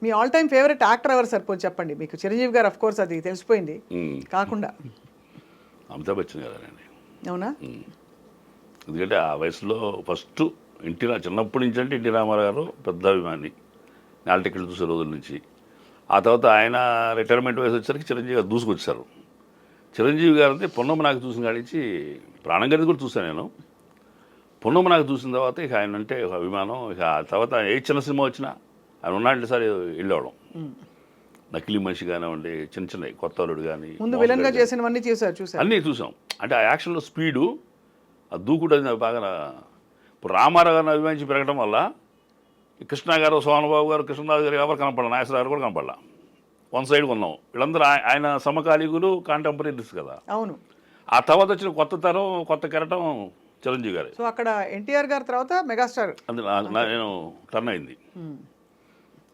Me all time favourite actor ఎవరు sir పోనీ చెప్పండి. మీకు చిరంజీవి గారు ఆఫ్ కోర్స్ అది తెలిసిపోయింది కాకుండా అమితాబ్ బచ్చన్ గారేనండి. అవునా? ఎందుకంటే ఆ వయసులో ఫస్ట్ చిన్నప్పటి నుంచి అంటే ఎన్టీ రామారావు గారు పెద్ద అభిమాని, నేల టికెట్లు చూసే రోజుల నుంచి. ఆ తర్వాత ఆయన రిటైర్మెంట్ వయసు వచ్చేసరికి చిరంజీవి గారు దూసుకొచ్చారు. చిరంజీవి గారు అంటే పొన్నమ్మ నాకు చూసిన కాడి నుంచి ప్రాణం గది కూడా చూశాను నేను. పొన్నమ్మ నాకు చూసిన తర్వాత ఇక ఆయన అంటే ఒక అభిమానం. ఇక ఆ తర్వాత ఏ చిన్న సినిమా వచ్చినా ఆయన ఉన్నాడంటే సార్ వెళ్ళేవాళ్ళం. నకిలీ మనిషి కానివ్వండి, చిన్న చిన్నవి కొత్త అల్లుడు కానీ, ముందు విలన్ గా చేసినవన్నీ చూసారు అన్నీ చూసాం. అంటే ఆ యాక్షన్లో స్పీడు, ఆ దూకుడు అది నాకు బాగా. ఇప్పుడు రామారావు గారిని అభిమానించి పెరగడం వల్ల కృష్ణ గారు, సోమబాబు గారు, కృష్ణరాజు గారు ఎవరు కనపడాలి, నాగేశ్వరరావు గారు కూడా కనపడాల. వన్ సైడ్ ఉన్నాం. వీళ్ళందరూ ఆయన సమకాలీకులు, కాంటెంపరీస్ కదా. అవును. ఆ తర్వాత వచ్చిన కొత్త తరం, కొత్త కెరటం చిరంజీవి గారు. సో అక్కడ ఎన్టీఆర్ గారి తర్వాత మెగాస్టార్ నేను టర్న్ అయింది.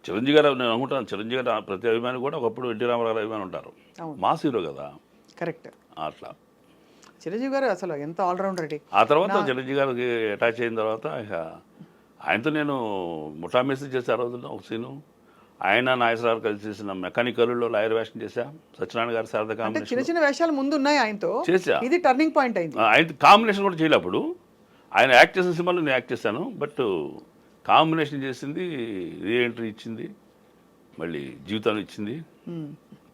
చిరంజీవి గారు నేను అనుకుంటాను, చిరంజీవి గారు ప్రతి అభిమాని కూడా ఒకప్పుడు ఎన్టీ రామారావు అభిమాని ఉంటారు. మాస్ హీరో కదా. కరెక్ట్. అట్లా చిరంజీవి గారు అసలు ఎంత ఆల్రౌండర్ రెడీ. ఆ తర్వాత చిరంజీవి గారికి అటాచ్ అయిన తర్వాత ఇక ఆయనతో నేను ముఠామేసి చేసే ఆ రోజుల్లో ఒక సీను. ఆయన నాగేశ్వరరావు కలిసి చేసిన మెకానికల్లో లాయర్ వేషం చేశా. సత్యనారాయణ గారి శారద చిన్న కాంబినేషన్ చిన్న వేషాలు ముందు ఉన్నాయి ఆయనతో చేశా. ఇది టర్నింగ్ పాయింట్ అయింది. ఆయన కాంబినేషన్ కూడా చేయలే అప్పుడు. ఆయన యాక్ట్ చేసిన సినిమాలో నేను యాక్ట్ చేశాను. బట్ కాంబినేషన్ చేసింది, రీఎంట్రీ ఇచ్చింది, మళ్ళీ జీవితాన్ని ఇచ్చింది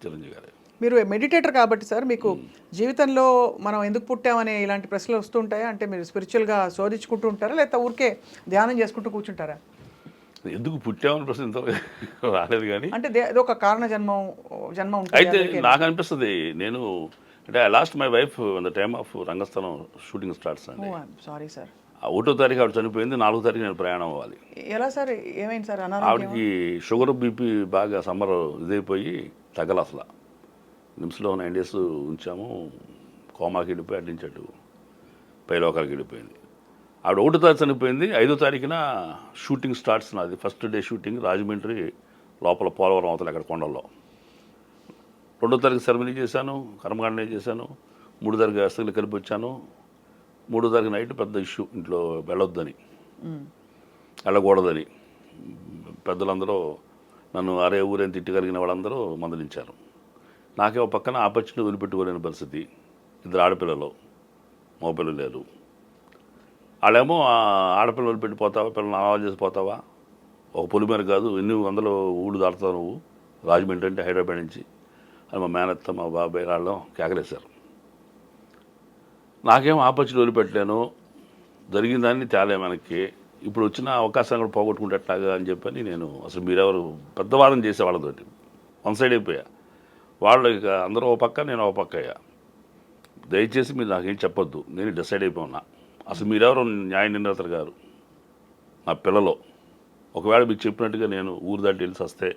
చిరంజీవి గారు. మీరు మెడిటేటర్ కాబట్టి సార్, మీకు జీవితంలో మనం ఎందుకు పుట్టామనే ఇలాంటి ప్రశ్నలు వస్తుంటాయా? అంటే మీరు స్పిరిచువల్గా శోధించుకుంటూ ఉంటారా, లేకపోతే ఊరికే ధ్యానం చేసుకుంటూ కూర్చుంటారా? ఎందుకు పుట్టామని ప్రశ్న ఇంతవరకు రాలేదు కానీ, అంటే ఇది ఒక కారణ జన్మ ఉంటుంది. అయితే నాకు అనిపిస్తుంది, నేను అంటే I lost my wife in the time of Rangasthalam shooting starts అండి. Sorry sir. 1వ తారీఖు ఆవిడ చనిపోయింది, 4వ తారీఖు నేను ప్రయాణం అవ్వాలి. ఎలా సార్, ఏమైంది సార్? ఆవిడకి షుగర్ బీపీ బాగా సమ్మర్ ఇదైపోయి తగ్గల అసలు. నిమ్స్లో 9 days ఉంచాము. కోమాకి వెళ్ళిపోయి అడ్డించాడు, పైలోకాలకి వెళ్ళిపోయింది. ఆవిడ 1వ తారీఖు చనిపోయింది. 5వ తారీఖున షూటింగ్ స్టార్ట్స్. నాది ఫస్ట్ డే షూటింగ్ రాజమండ్రి లోపల పోలవరం అవతల అక్కడ కొండల్లో. 2వ తారీఖు సెరమనీ చేశాను, కర్మకాండ చేశాను. 3వ తారీఖు అస్తలు కలిపి వచ్చాను. 3వ తారీఖు నైట్ పెద్ద ఇష్యూ, ఇంట్లో వెళ్ళకూడదని పెద్దలందరూ నన్ను అరే ఊరేని తిట్టగలిగిన వాళ్ళందరూ మందలించారు. నాకే ఒక పక్కన ఆపర్చునిటీ వదిలిపెట్టుకోలేని పరిస్థితి. 2 ఆడపిల్లలు, మగపిల్లలు లేరు. వాళ్ళేమో ఆడపిల్లలు వదిలిపెట్టిపోతావా, పిల్లలు అలవాటు చేసిపోతావా, ఒక పొలిమేర కాదు ఎన్ని 100 ఊళ్ళు దాటుతావు నువ్వు, రాజమండ్రి అంటే హైదరాబాద్ నుంచి అని మా మేనత్త, మా బాబాయ్ వాళ్ళు కేకలేశారు. నాకేమో ఆపర్చునిటీ వదిలిపెట్టలేను, జరిగిన దాన్ని తేలే మనకి, ఇప్పుడు వచ్చిన అవకాశాన్ని కూడా పోగొట్టుకుంటేట్లాగా అని చెప్పని నేను అసలు మీరెవరు పెద్దవారం చేసే వాళ్ళతోటి వన్ సైడ్ అయిపోయా. వాళ్ళు ఇక అందరూ ఒక పక్క, నేను ఒక పక్క అయ్యా. దయచేసి మీరు నాకేం చెప్పొద్దు, నేను డిసైడ్ అయిపోయినా. అసలు మీరెవరు న్యాయ నిర్ణేతలు గారు, నా పిల్లలు. ఒకవేళ మీకు చెప్పినట్టుగా నేను ఊరు దాటి వెళ్ళి వస్తే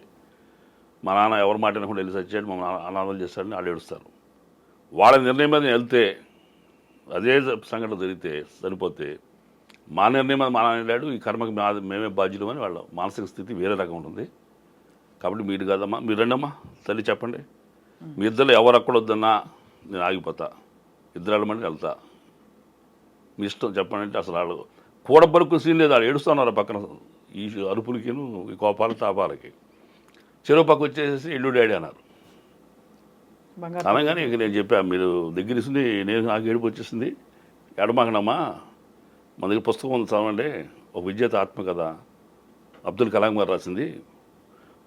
మా నాన్న ఎవరి మాట వినకుండా వెళ్ళి వచ్చాడు, మా నాన్న అనాథలు చేస్తాడని వాళ్ళు ఏడుస్తారు. వాళ్ళ నిర్ణయం మీద నేను వెళ్తే అదే సంఘటన జరిగితే చనిపోతే మా నిర్ణయం మీద మా నాన్న వెళ్ళాడు, ఈ కర్మకి మేమే బాధ్యులు అని వాళ్ళ మానసిక స్థితి వేరే రకం ఉంటుంది. కాబట్టి మీరు కాదమ్మా, మీరు రండమ్మా తల్లి చెప్పండి, మీ ఇద్దరు ఎవరు అక్కడొద్దన్నా నేను ఆగిపోతా, ఇద్దరు వెళ్ళమని వెళ్తా, మీ ఇష్టం చెప్పండి అంటే అసలు వాళ్ళు కూడబలుకు సీన్ లేదు. వాళ్ళు ఏడుస్తున్నారు పక్కన, ఈ అరుపులకిను ఈ కోపాల తాపాలకి. చెరువు పక్క వచ్చేసి ఇల్లు డాడీ అన్నారు. అనగానే ఇక నేను చెప్పాను, మీరు దగ్గర ఇస్తుంది, నేను నాకు ఏడుపు వచ్చేసింది, ఎడమాకనమ్మా, మన దగ్గర పుస్తకం ఉంది చదవండి, ఒక విజేత ఆత్మకథ అబ్దుల్ కలాం గారు రాసింది.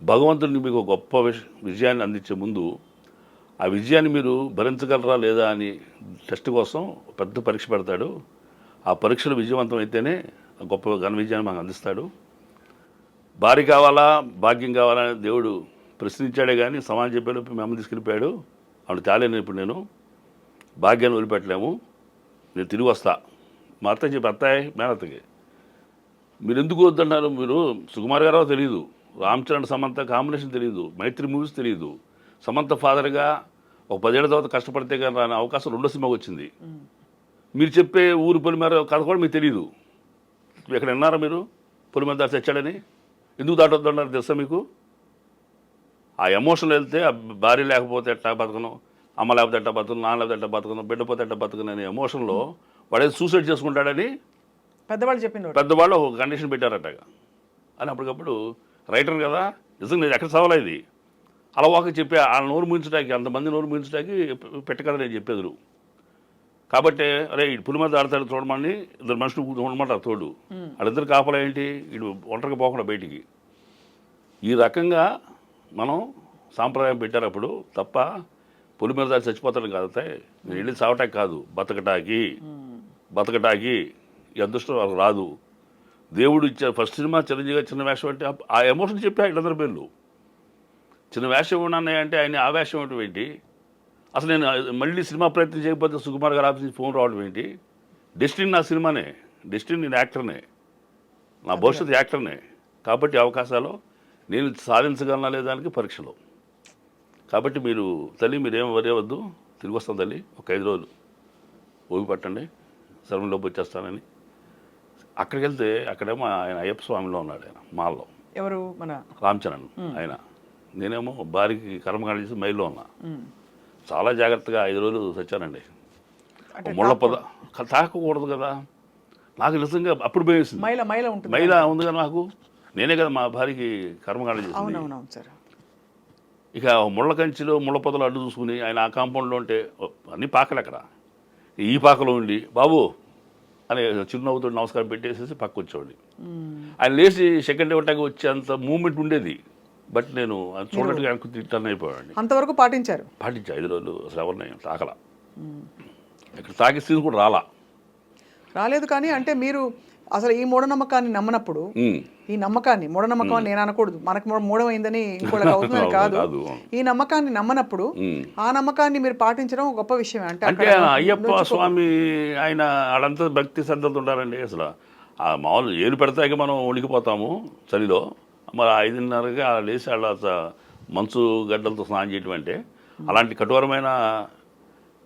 భగవంతుడిని మీకు గొప్ప విజయాన్ని అందించే ముందు ఆ విజయాన్ని మీరు భరించగలరా లేదా అని టెస్ట్ కోసం పెద్ద పరీక్ష పెడతాడు. ఆ పరీక్షలు విజయవంతం అయితేనే గొప్ప ఘన విజయాన్ని మాకు అందిస్తాడు. భార్య కావాలా, భాగ్యం కావాలా అని దేవుడు ప్రశ్నించాడే కానీ సమాజం చెప్పేలోపు మేము తీసుకెళ్ళిపోయాడు. ఆవిడ తేలేను, ఇప్పుడు నేను భాగ్యాన్ని వదిలిపెట్టలేము, నేను తిరిగి వస్తా. మా అత్త చెప్పి, అత్తాయి మేనత్తకి మీరు ఎందుకు వద్దన్నారు, మీరు సుకుమార్ గారో తెలియదు, రామ్ చరణ్ సమంత కాంబినేషన్ తెలియదు, మైత్రి మూవీస్ తెలియదు, సమంత ఫాదర్గా ఒక 10 ఏళ్ల తర్వాత కష్టపడితే కానీ రాని అవకాశం 2వ సినిమాకి వచ్చింది. మీరు చెప్పే ఊరు పొలిమేర కథ కూడా మీకు తెలియదు. ఎక్కడ విన్నారా మీరు పొలిమేర దాటి తెచ్చాడని? ఎందుకు దాటొద్దన్నారు తెలుసా మీకు? ఆ ఎమోషన్లో వెళ్తే ఆ భార్య లేకపోతే ఎట్టా బతకను, అమ్మ లేకపోతే ఎట్టా బతకను, నాన్న లేకపోతే ఎట్టా బతకను, బిడ్డ పోతే ఎట్టా బతకను అనే ఎమోషన్లో వాడే సూసైడ్ చేసుకుంటాడని పెద్దవాళ్ళు చెప్పింది. పెద్దవాళ్ళు ఒక కండిషన్ పెట్టారట అని. అప్పటికప్పుడు రైటర్ కదా, నిజంగా నేను ఎక్కడ చదవలేదు ఇది. అలవాక చెప్పి ఆ నోరు ముగించడానికి, అంతమంది నోరు ముగించడానికి పెట్టకదా నేను చెప్పేది నువ్వు. కాబట్టి అరే ఇటు పులి మీద ఆడతాడు చూడమని ఇద్దరు మనుషులు చూడమంటారు తోడు, వాళ్ళిద్దరు కాపలా ఏంటి, ఇటు ఒంటరికి పోకుండా బయటికి. ఈ రకంగా మనం సాంప్రదాయం పెట్టారు అప్పుడు తప్ప పులి మీద దాడి చచ్చిపోతాడు కాదు, నేను వెళ్ళి చావటానికి కాదు, బతకటాకి ఈ అదృష్టం వాళ్ళకి రాదు. దేవుడు ఇచ్చారు. ఫస్ట్ సినిమా చిరంజీవి చిన్న వేషం అంటే ఆ ఎమోషన్ చెప్పి వీళ్ళందరి పేర్లు చిన్న వేషం ఉన్నాయని అంటే ఆయన ఆ వేషం ఇవ్వటం ఏంటి, అసలు నేను మళ్ళీ సినిమా ప్రయత్నం చేయకపోతే సుకుమార్ గారు ఆఫీస్ నుంచి ఫోన్ రావడం ఏంటి. డెస్టినీ నా సినిమానే, డెస్టినీ నేను యాక్టర్నే, నా భవిష్యత్తు యాక్టర్నే. కాబట్టి అవకాశాలు నేను సాధించగలనా లేదానికి పరీక్షలు. కాబట్టి మీరు తల్లి మీరేం వరేవద్దు, తిరిగి వస్తాం తల్లి, ఒక 5 రోజులు ఓపి పట్టండి, సర్వంలోకి వచ్చేస్తానని. అక్కడికి వెళ్తే అక్కడేమో ఆయన అయ్యప్ప స్వామిలో ఉన్నాడు, ఆయన మాల్లో. ఎవరు? మన రామచరణ్ ఆయన. నేనేమో భార్యకి కర్మకాండ చేసి మైల్లో ఉన్నా. చాలా జాగ్రత్తగా 5 రోజులు తెచ్చానండి. ముళ్ళ పొద తాకకూడదు కదా, నాకు నిజంగా అప్పుడు భయం. మైలా ఉంది కదా నాకు, నేనే కదా మా భార్యకి కర్మకాండ చేసింది. ఇక ముళ్ళ కంచిలో ముళ్ళ పొదలు అడ్డు చూసుకుని ఆయన ఆ కాంపౌండ్లో ఉంటే అన్ని పాకలు అక్కడ, ఈ పాకలో ఉండి బాబు అని చిరునవ్వుతో నమస్కారం పెట్టేసేసి పక్క వచ్చేవాడిని. ఆయన లేచి సెకండ్ ఇవ్వటానికి వచ్చేంత మూమెంట్ ఉండేది. బట్ నేను చూడట్టుగా వెనక్కి తిట్టని అయిపోయాడు. అంతవరకు పాటించారు 5 రోజులు అసలు ఎవరిని తాకల. ఇక్కడ తాకి స్థితి కూడా రాలేదు. కానీ అంటే మీరు అసలు ఈ మూఢనమ్మకాన్ని నమ్మనప్పుడు, ఈ నమ్మకాన్ని మూఢనమ్మకం అని నేను అనకూడదు, మనకి మూఢమైందని ఇంకోళ్ళకి అవుతుందని కాదు, ఈ నమ్మకాన్ని నమ్మనప్పుడు ఆ నమ్మకాన్ని మీరు పాటించడం గొప్ప విషయం. అంటే అయ్యప్ప స్వామి ఆయన ఆడంతా భక్తి శ్రద్ధలతో ఉంటారండి. అసలు ఆ మామూలు ఏరు పెడతాక మనం ఉడికిపోతాము చలిలో, మరి 5:30కి అలా లేచి వాళ్ళ మంచు గడ్డలతో స్నానం చేయటం అంటే అలాంటి కఠోరమైన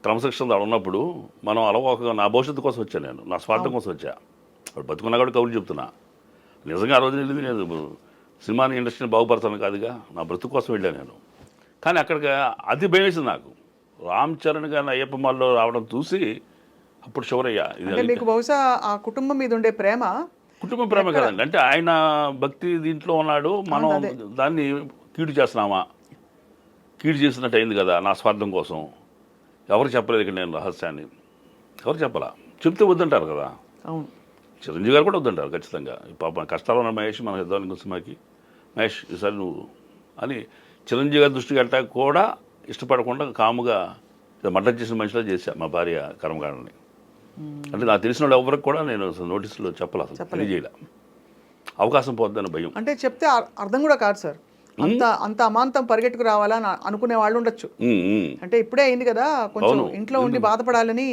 క్రమశిక్షణ ఉన్నప్పుడు మనం అలవాటుగా నా భవిష్యత్తు కోసం వచ్చాను, నేను నా స్వార్థం కోసం వచ్చా. అప్పుడు బతుకున్నా కూడా కబుర్లు చెప్తున్నా. నిజంగా ఆ రోజు వెళ్ళింది నేను సినిమాని ఇండస్ట్రీని బాగుపడతాను కాదుగా, నా బ్రతుకు కోసం వెళ్ళాను నేను. కానీ అక్కడికి అది భయం వేసింది నాకు. రామ్ చరణ్ గారిని అయ్యప్ప మాల్లో రావడం చూసి అప్పుడు శివరయ్య ఇది మీకు బహుశా ఆ కుటుంబం మీద ఉండే కుటుంబ ప్రేమ కదండి. అంటే ఆయన భక్తి దీంట్లో ఉన్నాడు, మనం దాన్ని కీడు చేస్తున్నామా, కీడు చేసినట్టు అయింది కదా నా స్వార్థం కోసం. ఎవరు చెప్పలేదు ఇక్కడ నేను రహస్యాన్ని, ఎవరు చెప్పాలా, చెప్తే వద్దంటారు కదా. అవును, చిరంజీవి గారు కూడా వద్దంటారు ఖచ్చితంగా. పాప కష్టాలు ఉన్న మహేష్ మన యుద్ధానికి సినిమాకి, మహేష్ ఈసారి నువ్వు అని చిరంజీవి గారి దృష్టికి వెళ్ళటాక కూడా ఇష్టపడకుండా కాముగా మర్డర్ చేసిన మనిషిలో చేశా మా భార్య కర్మకాండని. అంటే నాకు తెలిసిన వాళ్ళు ఎవరికి కూడా నేను అసలు నోటీసులో చెప్పలేదు, తెలియజేయలే. అవకాశం పోద్దని భయం. అంటే చెప్తే అర్థం కూడా కాదు సార్, అంత అమాంతం పరిగెట్టుకు రావాలని అనుకునే వాళ్ళు ఉండొచ్చు. అంటే ఇప్పుడే అయింది కదా, కొంచెం ఇంట్లో ఉండి బాధపడాలని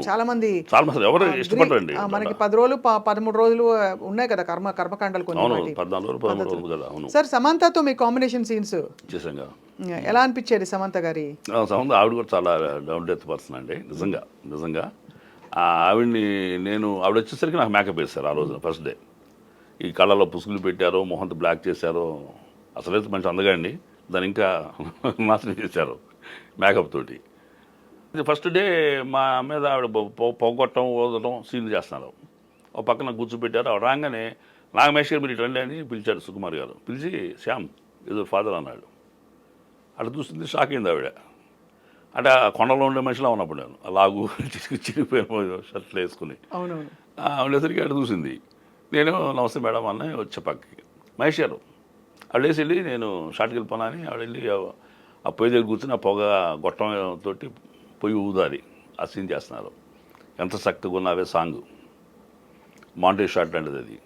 చాలా మంది ఎవరు ఇష్టపడండి. మనకి 10 రోజులు 13 రోజులు ఉన్నాయి కదా కర్మకాండాలు కొన్ని. సార్ సమంతతో మీ కాంబినేషన్ సీన్స్ చేసాం, ఎలా అనిపించేది సమంత గారి? సమంత ఆవిడ కూడా చాలా డౌన్ డెత్ పర్సన్ అండి. నిజంగా ఆవిడ్ని ఆవిడ వచ్చేసరికి నాకు మేకప్ వేశారు ఆ రోజున ఫస్ట్ డే. ఈ కళ్ళలో పుసుగులు పెట్టారో, మొహంతో బ్లాక్ చేశారో, అసలైతే మంచి అందగా అండి, దాన్ని ఇంకా నాశనం చేశారు మేకప్ తోటి. ఫస్ట్ డే మా మీద ఆవిడ పొగొట్టడం ఊదటం సీన్లు చేస్తున్నారు. ఒక పక్కన కూర్చోబెట్టారు. ఆవిడ రాగానే నాగమేష్ గారు మీరు ఇటు రండి అని పిలిచారు సుకుమార్ గారు. పిలిచి శ్యామ్ ఏదో ఫాదర్ అన్నాడు. అక్కడ చూస్తుంది, షాక్ అయింది ఆవిడ. అంటే ఆ కొండలో ఉండే మనిషిలా ఉన్నప్పుడు నేను అలాగూ చిరిగిపోయిన షర్ట్లు వేసుకుని ఉండేసరికి అక్కడ చూసింది. నేను నమస్తే మేడం అన్న వచ్చే పక్కకి మహేష్ గారు ఆవిడ వేసి వెళ్ళి నేను షార్ట్కి వెళ్ళిపోనా అని ఆవిడ వెళ్ళి ఆ పొయ్యి దగ్గర కూర్చుని ఆ పొగ గొట్టంతో పొయ్యి ఊదాలి ఆ సీన్ చేస్తున్నారు. ఎంత చక్కగా ఉన్నావే సాంగ్, మాంటేజ్ షార్ట్ అంటది అది.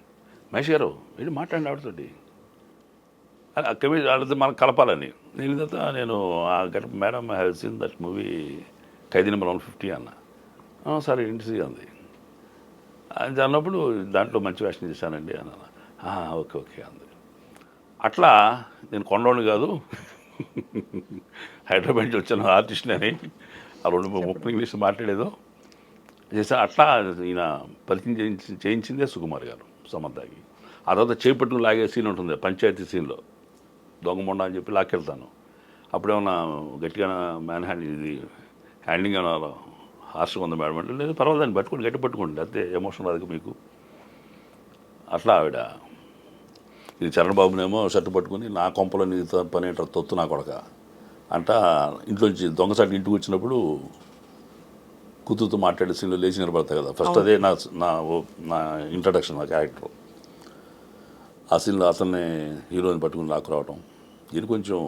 మహేష్ గారు వెళ్ళి మాట్లాడండి ఆవిడతోటి, వాళ్ళతో మనకు కలపాలని. నేను తర్వాత నేను madam I have seen that movie Khaidi number 150 అన్న. సరే ఇంటి అంది. అది అన్నప్పుడు దాంట్లో మంచి వేషం చేశానండి అన్న. ఓకే అంది. అట్లా నేను కొండోని కాదు, హైదరాబాద్ నుంచి వచ్చాను ఆర్టిస్ట్ని అని ఆ 2-3 ఇంగ్లీష్ మాట్లాడేదో చేసా. అట్లా ఈయన పరిచయం చేయించిందే సుకుమార్ గారు సమంతకి. ఆ తర్వాత చేపట్టును లాగే సీన్ ఉంటుంది పంచాయతీ సీన్లో, దొంగమొండ అని చెప్పి లాక్కెళ్తాను. అప్పుడేమన్నా గట్టిగా మ్యాన్ హ్యాండింగ్ ఏమన్నా హార్ష్గా ఉంది మేడం అంటే, లేదు పర్వాలేదని పట్టుకోండి, గట్టి పట్టుకోండి, అంతే ఎమోషన్ రాదు మీకు. అట్లా ఆవిడ ఇది చరణ్ బాబునేమో షర్టు పట్టుకుని నా కొంపలో నీ పని ఏంటో తొత్తు నా కొడక అంట ఇంట్లోంచి దొంగసాటి ఇంటికి వచ్చినప్పుడు కూతురుతో మాట్లాడే సీన్లో లేచి నిలబడతాయి కదా ఫస్ట్ అదే నా నా నా ఇంట్రడక్షన్ నా క్యారెక్టర్. ఆ సీన్లో అతన్ని హీరోని పట్టుకుని రావటం ఇది కొంచెం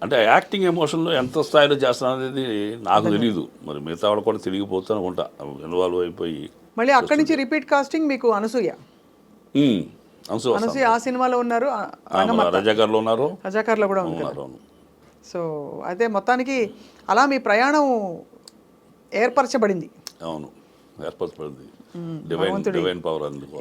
అంటే యాక్టింగ్ ఎమోషన్లో ఎంత స్థాయిలో చేస్తాను అనేది నాకు తెలియదు. మరి మిగతా వాళ్ళు కూడా తిరిగిపోతూనే ఉంటా ఇన్వాల్వ్ అయిపోయి. మళ్ళీ అక్కడి నుంచి రిపీట్ కాస్టింగ్ మీకు అనసూయ అనసూయ ఆ సినిమాలో ఉన్నారు, రజాకార్లో ఉన్నారు, రజాకార్లో కూడా ఉన్నారు. అవును. సో అయితే మొత్తానికి అలా మీ ప్రయాణం ఏర్పరచబడింది. అవును, ఏర్పరచబడింది. డివైన్ పవర్ అందుకు.